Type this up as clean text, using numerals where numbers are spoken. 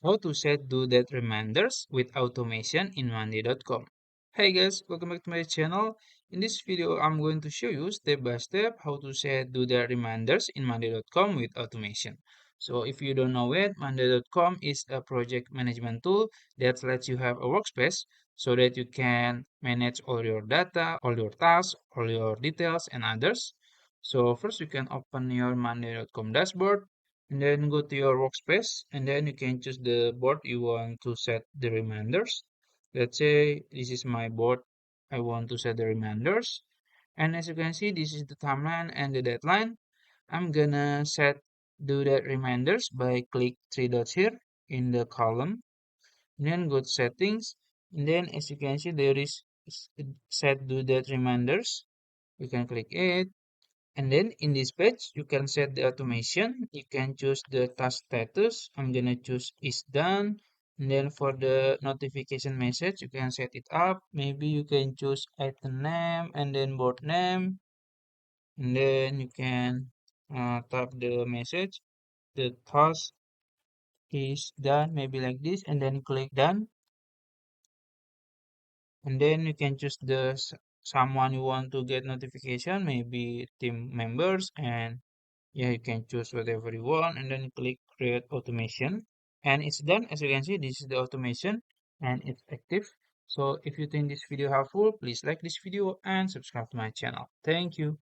How to set due date reminders with automation in Monday.com. Hey guys, welcome back to my channel. In this video, I'm going to show you step by step how to set due date reminders in Monday.com with automation. So if you don't know it, Monday.com is a project management tool that lets you have a workspace so that you can manage all your data, all your tasks, all your details and others. So first you can open your Monday.com dashboard and then go to your workspace and then you can choose the board you want to set the reminders. Let's say this is my board. I want to set the reminders. And as you can see, this is the timeline and the deadline. I'm gonna set do that reminders by click three dots here in the column. And then go to settings. And then as you can see, there is set do that reminders. You can click it and then in this page, you can set the automation. You can choose the task status. I'm gonna choose is done. And then for the notification message, you can set it up. Maybe you can choose item name and then board name. And then you can type the message. The task is done, maybe like this, and then click done. And then you can choose the someone you want to get notification, maybe team members and yeah, you can choose whatever you want and then click create automation and it's done. As you can see, this is the automation and it's active. So if you think this video helpful, please like this video and subscribe to my channel. Thank you.